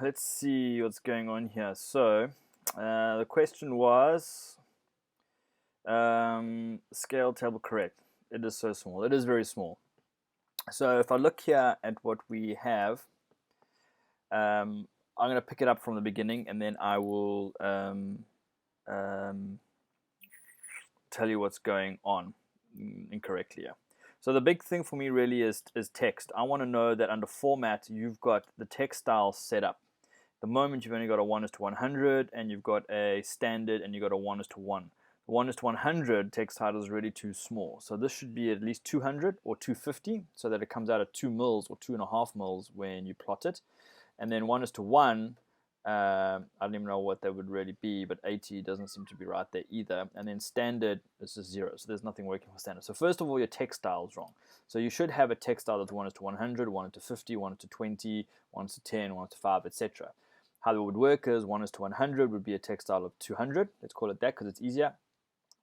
let's see what's going on here. So the question was scale table correct. It is so small. It is very small. So if I look here at what we have, I'm going to pick it up from the beginning, and then I will tell you what's going on incorrectly here. So the big thing for me really is text. I want to know that under format, you've got the text style set up. The moment you've only got a 1:100, and you've got a standard, and you've got a 1:1. The 1:100 text title is really too small. So this should be at least 200 or 250 so that it comes out at 2 mils or 2.5 mils when you plot it. And then 1:1, I don't even know what that would really be, but 80 doesn't seem to be right there either. And then standard is just 0, so there's nothing working for standard. So first of all, your text style is wrong. So you should have a text style that's 1:100, 1:50, 1:20, 1:10, 1:5, etc. How it would work is 1:100 would be a text style of 200. Let's call it that because it's easier.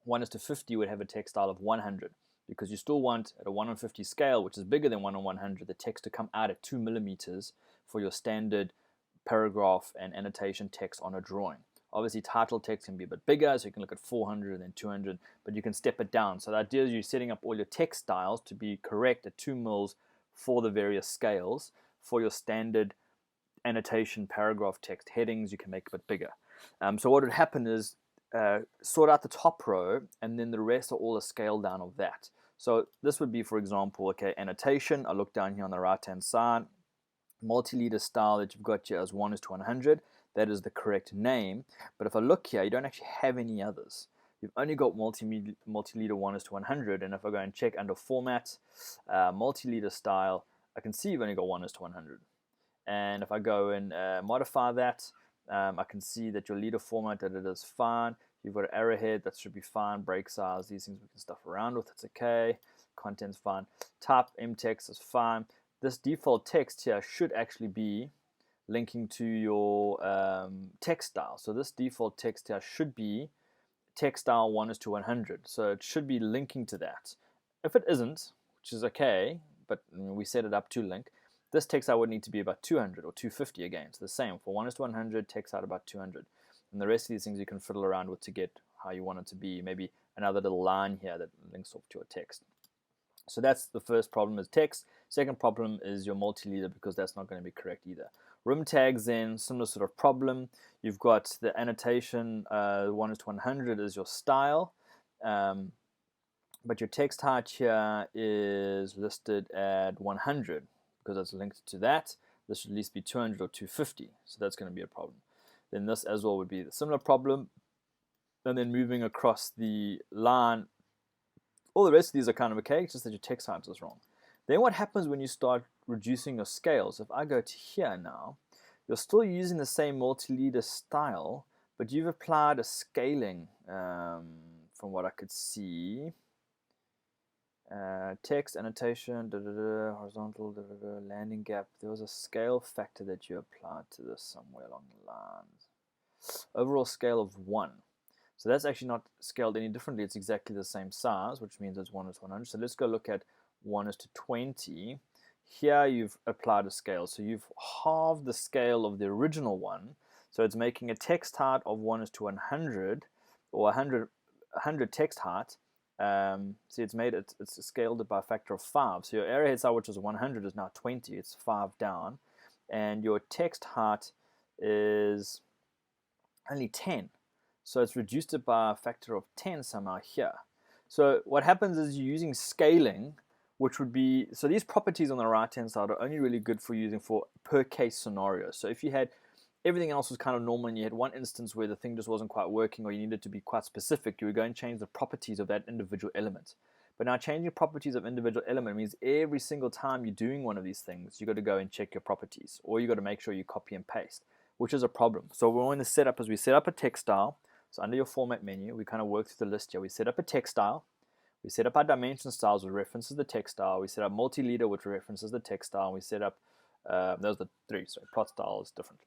1:50 would have a text style of 100 because you still want at a 1:50 scale, which is bigger than 1:100, the text to come out at 2 millimeters for your standard paragraph and annotation text on a drawing. Obviously, title text can be a bit bigger, so you can look at 400 and then 200, but you can step it down. So the idea is you're setting up all your text styles to be correct at 2 mils for the various scales. For your standard annotation paragraph text headings, you can make it a bit bigger. So what would happen is sort out the top row, and then the rest are all a scale down of that. So this would be, for example, okay, annotation. I look down here on the right-hand side. Multi-leader style that you've got here as 1:100. That is the correct name. But if I look here, you don't actually have any others. You've only got multi-leader 1:100. And if I go and check under format, multi-leader style, I can see you've only got 1:100. And if I go and modify that, I can see that your leader format, that it is fine. You've got an arrowhead, that should be fine. Break size, these things we can stuff around with, it's okay. Content's fine. Type, mtext is fine. This default text here should actually be linking to your text style. So this default text here should be text style 1:100. So it should be linking to that. If it isn't, which is okay, but we set it up to link, this text style would need to be about 200 or 250 again. So the same for 1:100, text out about 200. And the rest of these things you can fiddle around with to get how you want it to be. Maybe another little line here that links off to your text. So that's the first problem is text. Second problem is your multi-leader, because that's not going to be correct either. Rim tags, then similar sort of problem. You've got the annotation 1:100 is your style, but your text height here is listed at 100 because it's linked to that. This should at least be 200 or 250, so that's going to be a problem. Then this as well would be the similar problem. And then moving across the line, all the rest of these are kind of okay, it's just that your text height is wrong. Then what happens when you start reducing your scales? If I go to here now, you're still using the same multi-leader style, but you've applied a scaling from what I could see. Text, annotation, horizontal, landing gap. There was a scale factor that you applied to this somewhere along the lines. Overall scale of 1. So that's actually not scaled any differently. It's exactly the same size, which means it's 1:100. So let's go look at 1:20. Here you've applied a scale. So you've halved the scale of the original one. So it's making a text height of 1:100 or 100 text height. See, it's scaled it by a factor of 5. So your arrowhead size, which is 100, is now 20. It's 5 down. And your text height is only 10. So it's reduced it by a factor of 10 somehow here. So what happens is you're using scaling, which would be, so these properties on the right-hand side are only really good for using for per case scenarios. So if you had, everything else was kind of normal and you had one instance where the thing just wasn't quite working or you needed to be quite specific, you would go and change the properties of that individual element. But now changing properties of individual element means every single time you're doing one of these things, you've got to go and check your properties, or you've got to make sure you copy and paste, which is a problem. So we're in the setup as we set up a text style. So under your format menu, we kind of work through the list here. We set up a text style. We set up our dimension styles, which references the text style. We set up multi-leader, which references the text style. We set up, those are the three, so plot style is different.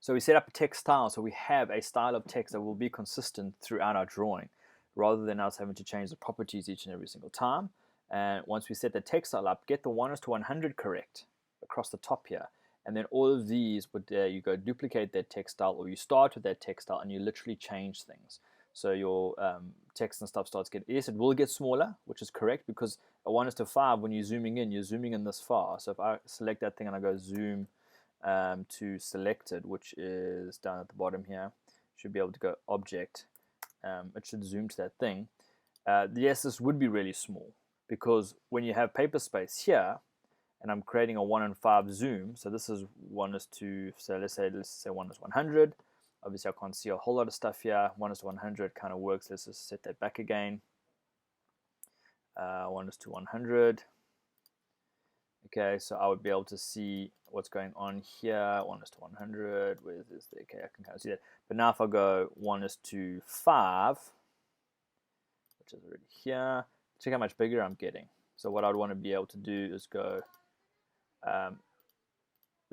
So we set up a text style, so we have a style of text that will be consistent throughout our drawing, rather than us having to change the properties each and every single time. And once we set the text style up, get the 1:100 correct across the top here, and then all of these would you go duplicate that text style, or you start with that text style and you literally change things. So your text and stuff starts getting, yes, it will get smaller, which is correct, because a 1:5, when you're zooming in this far. So if I select that thing and I go zoom to selected, which is down at the bottom here, should be able to go object. It should zoom to that thing. Yes, this would be really small, because when you have paper space here, and I'm creating a 1:5 zoom, so this is 1:, so let's say 1:100. Obviously, I can't see a whole lot of stuff here. 1:100 kind of works. Let's just set that back again. 1:100. Okay, so I would be able to see what's going on here. 1:100. Where is this? Okay, I can kind of see that. But now if I go 1:5, which is already here, check how much bigger I'm getting. So what I'd want to be able to do is go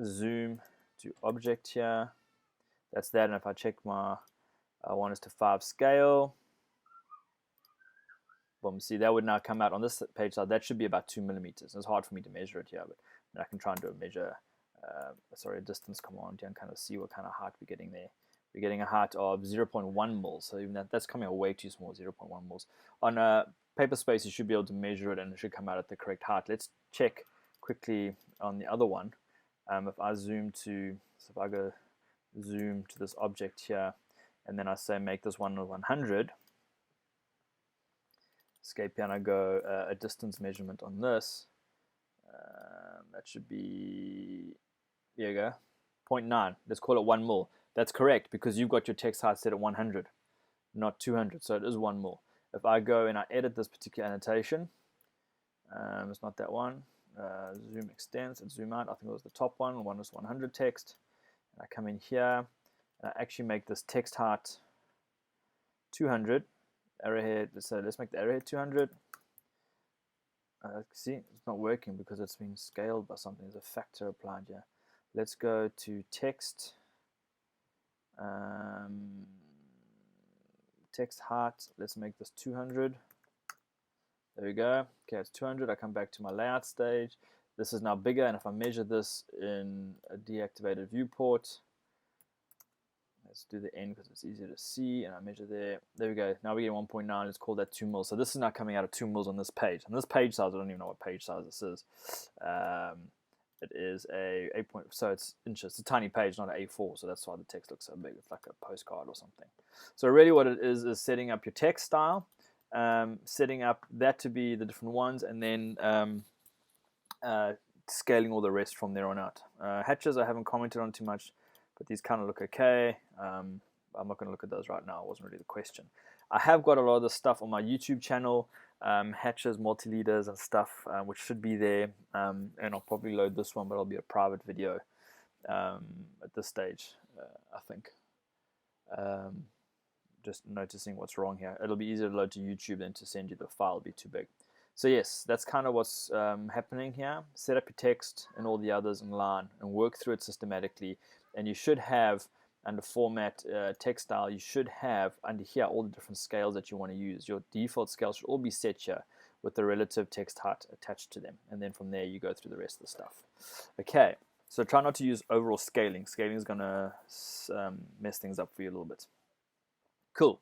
zoom to object here. That's that. And if I check my 1:5 scale, boom, see, that would now come out on this page side. That should be about 2 millimeters. It's hard for me to measure it here, but I can try and do a measure, a distance command here and kind of see what kind of height we're getting there. We're getting a height of 0.1 mils, so even that's coming out way too small, 0.1 mils. On paper space, you should be able to measure it and it should come out at the correct height. Let's check quickly on the other one. If I zoom to, so if I go zoom to this object here, and then I say make this 1:100, escape here, and I go a distance measurement on this. That should be, there you go, 0.9. Let's call it 1 mil. That's correct, because you've got your text height set at 100, not 200, so it is 1 mil. If I go and I edit this particular annotation, it's not that one. Zoom extends and zoom out. I think it was the top one. 1:100 text. And I come in here and I actually make this text height 200. Arrowhead. So let's make the arrowhead 200. See, it's not working because it's being scaled by something. There's a factor applied here. Let's go to text. Text height. Let's make this 200. There we go. Okay, it's 200. I come back to my layout stage. This is now bigger, and if I measure this in a deactivated viewport, let's do the end because it's easier to see, and I measure there. There we go. Now we get 1.9. Let's call that 2 mils. So this is now coming out of 2 mils on this page. And this page size, I don't even know what page size this is. It is a 8 point, so it's inches. It's a tiny page, not an A4, so that's why the text looks so big. It's like a postcard or something. So really what it is setting up your text style, setting up that to be the different ones, and then scaling all the rest from there on out. Hatches I haven't commented on too much, but these kind of look okay. I'm not going to look at those right now. It wasn't really the question. I have got a lot of this stuff on my YouTube channel, hatches, multileaders and stuff, which should be there, and I'll probably load this one, but it'll be a private video at this stage, I think. Just noticing what's wrong here. It'll be easier to load to YouTube than to send you the file. It'll be too big. So yes, that's kind of what's happening here. Set up your text and all the others in line and work through it systematically. And you should have, under format, text style, you should have under here all the different scales that you want to use. Your default scales should all be set here with the relative text height attached to them. And then from there you go through the rest of the stuff. Okay, so try not to use overall scaling. Scaling is going to mess things up for you a little bit. Cool.